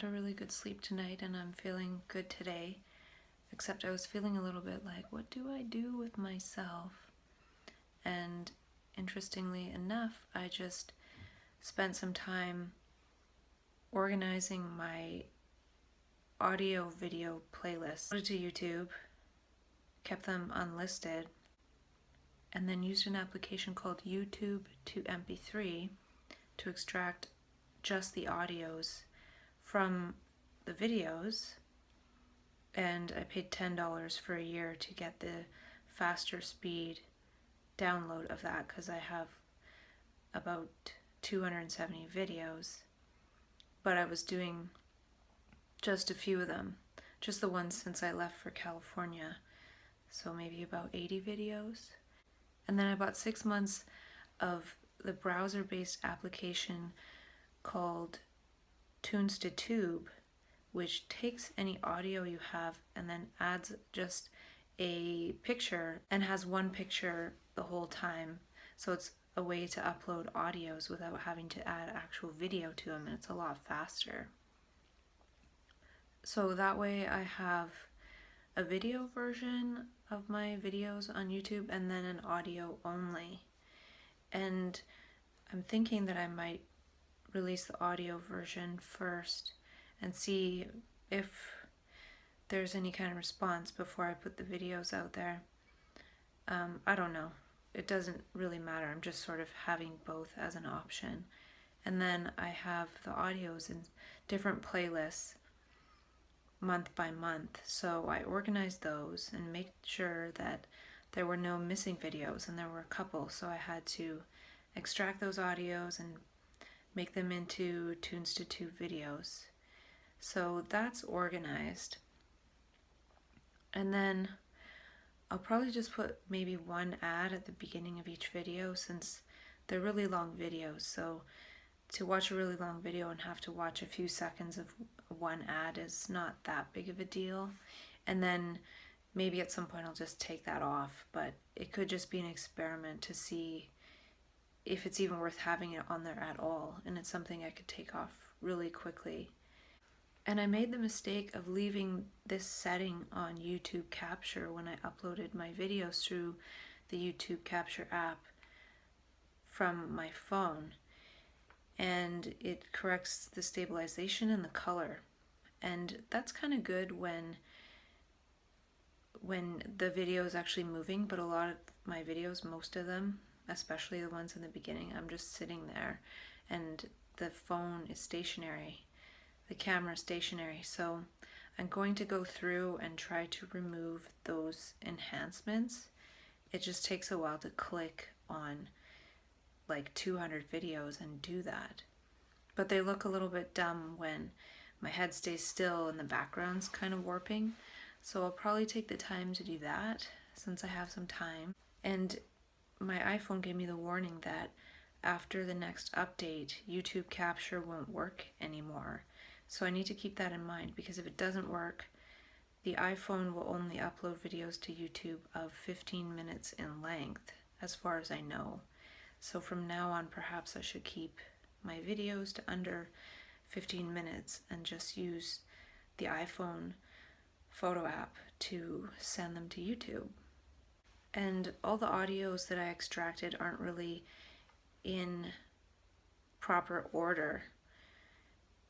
had a really good sleep tonight and I'm feeling good today, except I was feeling a little bit like, what do I do with myself? And interestingly enough, I just spent some time organizing my audio video playlists. Went to YouTube, kept them unlisted, and then used an application called YouTube to MP3 to extract just the audios from the videos, and I paid $10 for a year to get the faster speed download of that because I have about 270 videos, but I was doing just a few of them, just the ones since I left for California, so maybe about 80 videos. And then I bought 6 months of the browser-based application called Tunes to Tube, which takes any audio you have and then adds just a picture and has one picture the whole time. So it's a way to upload audios without having to add actual video to them, and it's a lot faster. So that way I have a video version of my videos on YouTube and then an audio only. And I'm thinking that I might release the audio version first and see if there's any kind of response before I put the videos out there. I don't know. It doesn't really matter. I'm just sort of having both as an option. And then I have the audios in different playlists month by month. So I organized those and made sure that there were no missing videos, and there were a couple. So I had to extract those audios and make them into Tunes to Tube videos. So that's organized. And then I'll probably just put maybe one ad at the beginning of each video, since they're really long videos. So to watch a really long video and have to watch a few seconds of one ad is not that big of a deal. And then maybe at some point I'll just take that off, but it could just be an experiment to see if it's even worth having it on there at all, and it's something I could take off really quickly. And I made the mistake of leaving this setting on YouTube Capture when I uploaded my videos through the YouTube Capture app from my phone, and it corrects the stabilization and the color, and that's kind of good when the video is actually moving. But a lot of my videos, most of them, especially the ones in the beginning, I'm just sitting there and the phone is stationary, the camera is stationary. So I'm going to go through and try to remove those enhancements. It just takes a while to click on like 200 videos and do that. But they look a little bit dumb when my head stays still and the background's kind of warping. So I'll probably take the time to do that since I have some time. And my iPhone gave me the warning that after the next update, YouTube Capture won't work anymore. So I need to keep that in mind, because if it doesn't work, the iPhone will only upload videos to YouTube of 15 minutes in length, as far as I know. So from now on, perhaps I should keep my videos to under 15 minutes and just use the iPhone photo app to send them to YouTube. And all the audios that I extracted aren't really in proper order.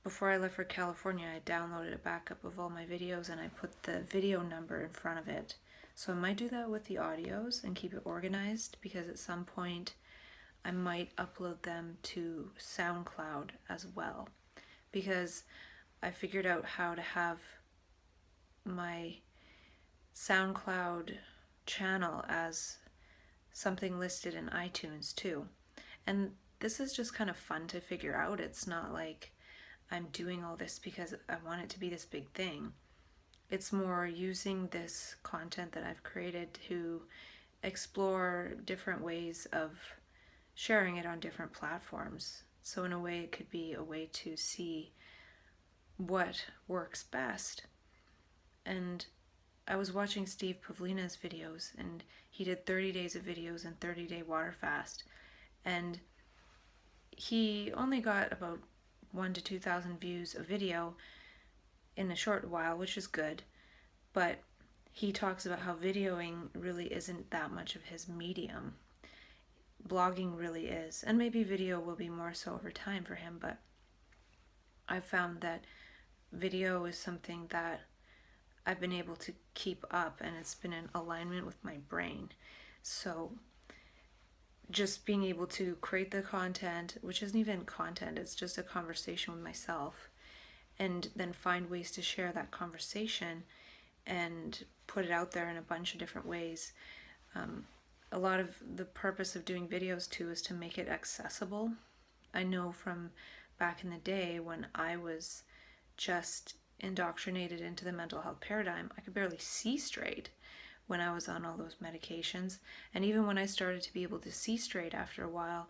Before I left for California, I downloaded a backup of all my videos and I put the video number in front of it. So I might do that with the audios and keep it organized, because at some point I might upload them to SoundCloud as well, because I figured out how to have my SoundCloud channel as something listed in iTunes too. And this is just kind of fun to figure out. It's not like I'm doing all this because I want it to be this big thing. It's more using this content that I've created to explore different ways of sharing it on different platforms. So in a way, it could be a way to see what works best. And I was watching Steve Pavlina's videos, and he did 30 days of videos and 30-day water fast. And he only got about 1,000 to 2,000 views a video, in a short while, which is good, but he talks about how videoing really isn't that much of his medium. Blogging really is, and maybe video will be more so over time for him, but I've found that video is something that I've been able to keep up, and it's been in alignment with my brain. So just being able to create the content, which isn't even content, it's just a conversation with myself, and then find ways to share that conversation and put it out there in a bunch of different ways. A lot of the purpose of doing videos too is to make it accessible. I know from back in the day when I was just indoctrinated into the mental health paradigm, I could barely see straight when I was on all those medications. And even when I started to be able to see straight after a while,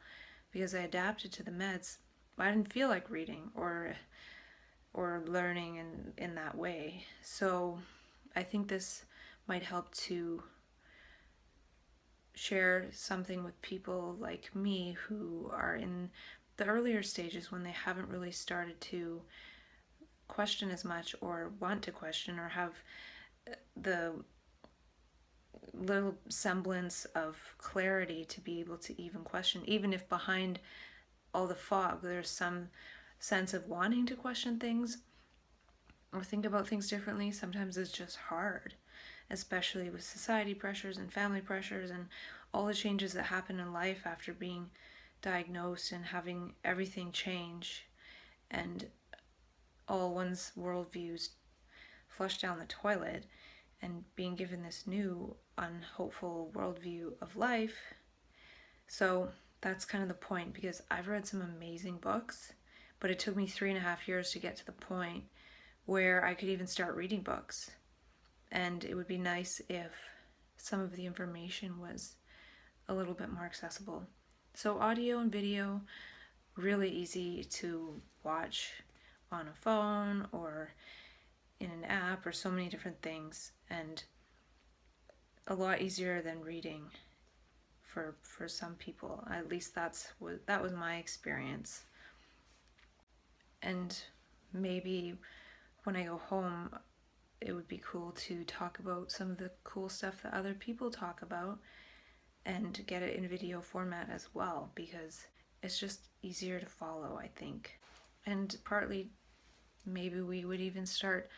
because I adapted to the meds, I didn't feel like reading or learning in that way. So I think this might help to share something with people like me who are in the earlier stages when they haven't really started to question as much or want to question or have the little semblance of clarity to be able to even question, even if behind all the fog there's some sense of wanting to question things or think about things differently. Sometimes it's just hard, especially with society pressures and family pressures and all the changes that happen in life after being diagnosed and having everything change and all one's worldviews flush down the toilet and being given this new unhopeful worldview of life. So that's kind of the point, because I've read some amazing books, but it took me 3.5 years to get to the point where I could even start reading books. And it would be nice if some of the information was a little bit more accessible. So audio and video, really easy to watch on a phone or in an app or so many different things, and a lot easier than reading for some people. At least that was my experience. And maybe when I go home, it would be cool to talk about some of the cool stuff that other people talk about and get it in video format as well, because it's just easier to follow, I think. And partly maybe we would even start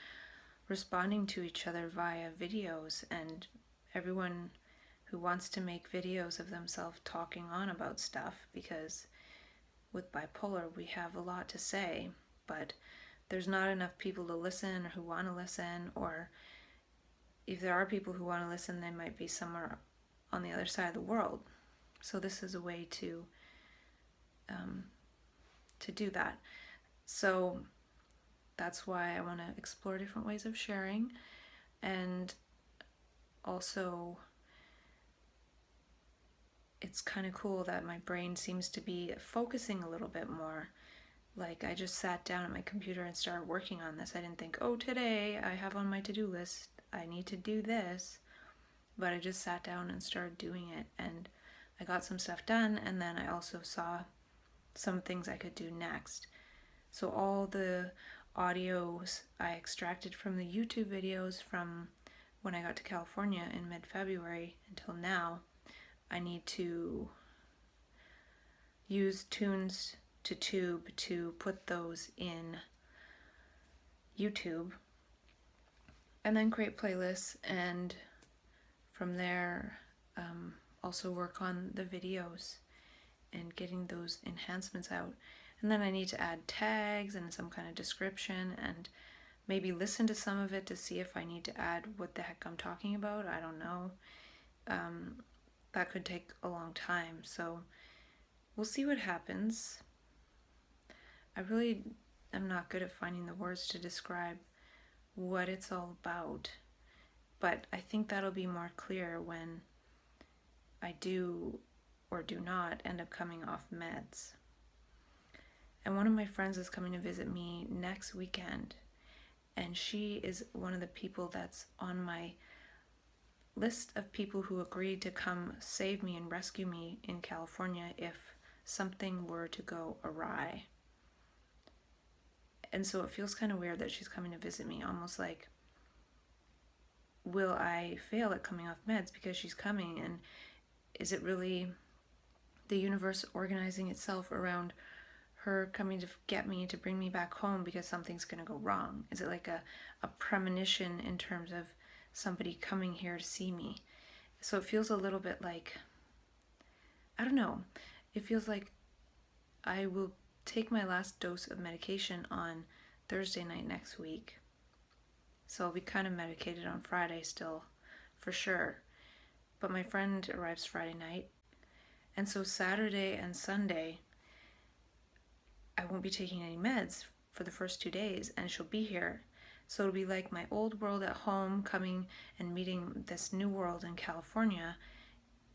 responding to each other via videos, and everyone who wants to make videos of themselves talking on about stuff, because with bipolar we have a lot to say, but there's not enough people to listen or who want to listen, or if there are people who want to listen, they might be somewhere on the other side of the world. So this is a way to do that. So that's why I want to explore different ways of sharing, and also it's kind of cool that my brain seems to be focusing a little bit more. Like, I just sat down at my computer and started working on this. I didn't think, oh, today I have on my to-do list, I need to do this. But I just sat down and started doing it, and I got some stuff done, and then I also saw some things I could do next. So all the audios I extracted from the YouTube videos from when I got to California in mid-February until now, I need to use Tunes to Tube to put those in YouTube, and then create playlists, and from there also work on the videos and getting those enhancements out. And then I need to add tags and some kind of description, and maybe listen to some of it to see if I need to add what the heck I'm talking about. I don't know. That could take a long time, so we'll see what happens. I really am not good at finding the words to describe what it's all about, but I think that'll be more clear when I do or do not end up coming off meds. And one of my friends is coming to visit me next weekend, and she is one of the people that's on my list of people who agreed to come save me and rescue me in California if something were to go awry. And so it feels kind of weird that she's coming to visit me, almost like, will I fail at coming off meds because she's coming? And is it really the universe organizing itself around her coming to get me, to bring me back home because something's going to go wrong? Is it like a premonition in terms of somebody coming here to see me? So it feels a little bit like, I don't know, it feels like I will take my last dose of medication on Thursday night next week. So I'll be kind of medicated on Friday still, for sure. But my friend arrives Friday night. And so Saturday and Sunday, I won't be taking any meds for the first 2 days, and she'll be here. So it'll be like my old world at home coming and meeting this new world in California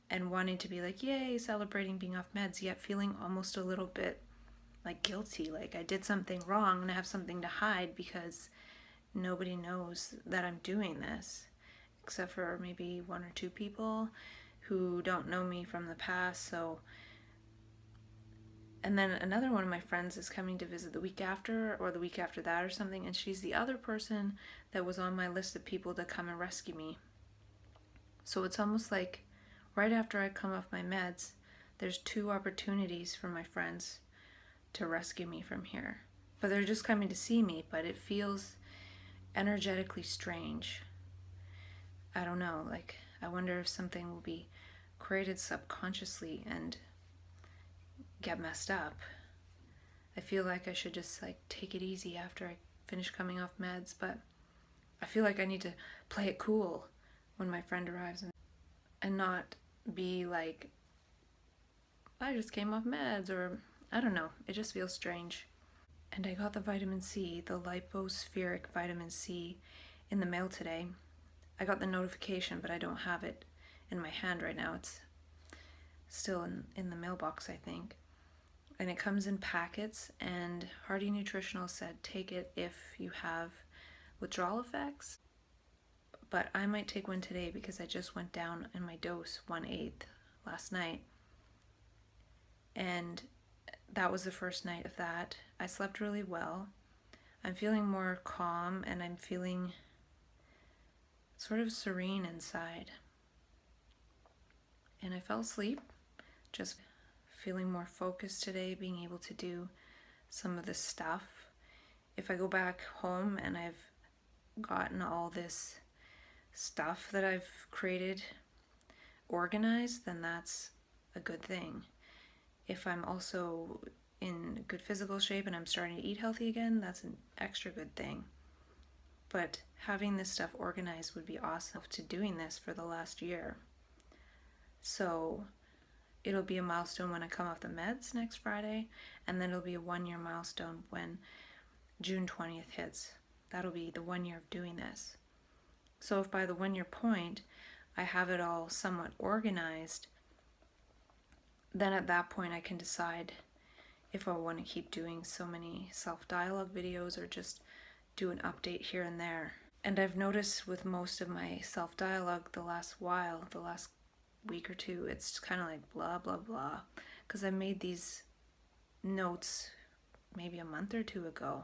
and wanting to be like, yay, celebrating being off meds, yet feeling almost a little bit like guilty, like I did something wrong and I have something to hide because nobody knows that I'm doing this, except for maybe 1 or 2 people who don't know me from the past. So, and then another one of my friends is coming to visit the week after or the week after that or something, and she's the other person that was on my list of people to come and rescue me. So it's almost like right after I come off my meds, there's 2 opportunities for my friends to rescue me from here. But they're just coming to see me, but it feels energetically strange. I don't know, like, I wonder if something will be created subconsciously and get messed up. I feel like I should just like take it easy after I finish coming off meds, but I feel like I need to play it cool when my friend arrives and not be like, I just came off meds, or I don't know, it just feels strange. And I got the vitamin C, the lipospheric vitamin C, in the mail today. I got the notification, but I don't have it in my hand right now. It's still in the mailbox, I think. And it comes in packets, and Hardy Nutritional said take it if you have withdrawal effects. But I might take one today because I just went down in my dose 1/8 last night. And that was the first night of that. I slept really well. I'm feeling more calm, and I'm feeling sort of serene inside. And I fell asleep, just feeling more focused today, being able to do some of the stuff. If I go back home and I've gotten all this stuff that I've created organized, then that's a good thing. If I'm also in good physical shape and I'm starting to eat healthy again, that's an extra good thing. But having this stuff organized would be awesome to doing this for the last year. So it'll be a milestone when I come off the meds next Friday, and then it'll be a 1-year milestone when June 20th hits. That'll be the 1 year of doing this. So if by the 1 year point I have it all somewhat organized, then at that point I can decide if I want to keep doing so many self-dialogue videos or just do an update here and there. And I've noticed with most of my self-dialogue the last week or 2, it's kind of like blah, blah, blah. Because I made these notes maybe a month or 2 ago.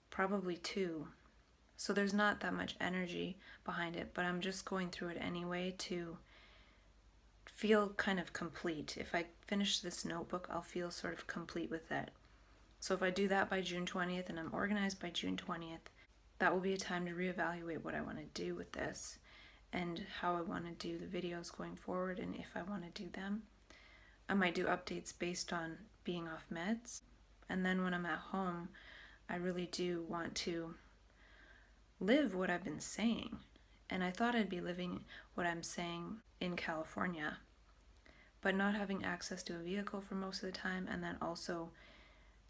Probably 2. So there's not that much energy behind it, but I'm just going through it anyway to feel kind of complete. If I finish this notebook, I'll feel sort of complete with it. So if I do that by June 20th and I'm organized by June 20th, that will be a time to reevaluate what I want to do with this and how I want to do the videos going forward, and if I want to do them. I might do updates based on being off meds, and then when I'm at home, I really do want to live what I've been saying. And I thought I'd be living what I'm saying in California, but not having access to a vehicle for most of the time, and then also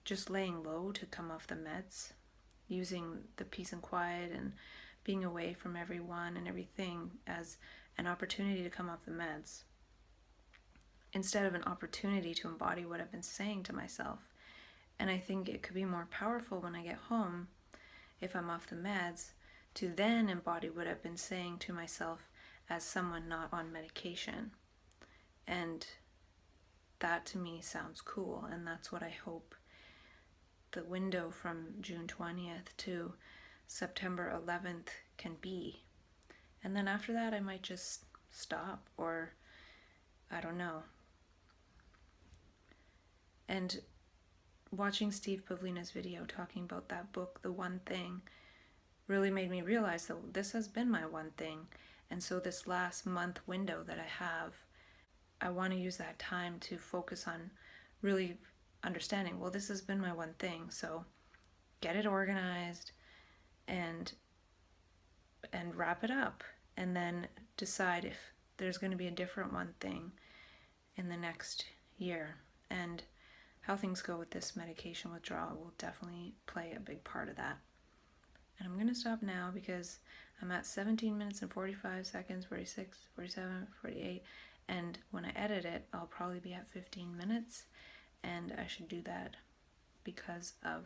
just laying low to come off the meds, using the peace and quiet and being away from everyone and everything as an opportunity to come off the meds, instead of an opportunity to embody what I've been saying to myself. And I think it could be more powerful when I get home, if I'm off the meds, to then embody what I've been saying to myself as someone not on medication. And that to me sounds cool, and that's what I hope the window from June 20th to September 11th can be. And then after that I might just stop, or I don't know. And watching Steve Pavlina's video talking about that book, The One Thing, really made me realize that this has been my one thing. And so this last month window that I have, I want to use that time to focus on really understanding, well, this has been my one thing, so get it organized and wrap it up, and then decide if there's going to be a different one thing in the next year. And how things go with this medication withdrawal will definitely play a big part of that. And I'm going to stop now because I'm at 17 minutes and 45 seconds, 46, 47, 48, and when I edit it, I'll probably be at 15 minutes, and I should do that because of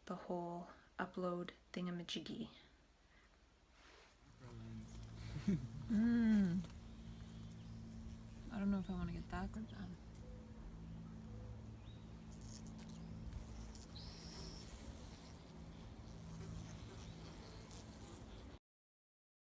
the whole upload thingamajiggy. I don't know if I want to get that done.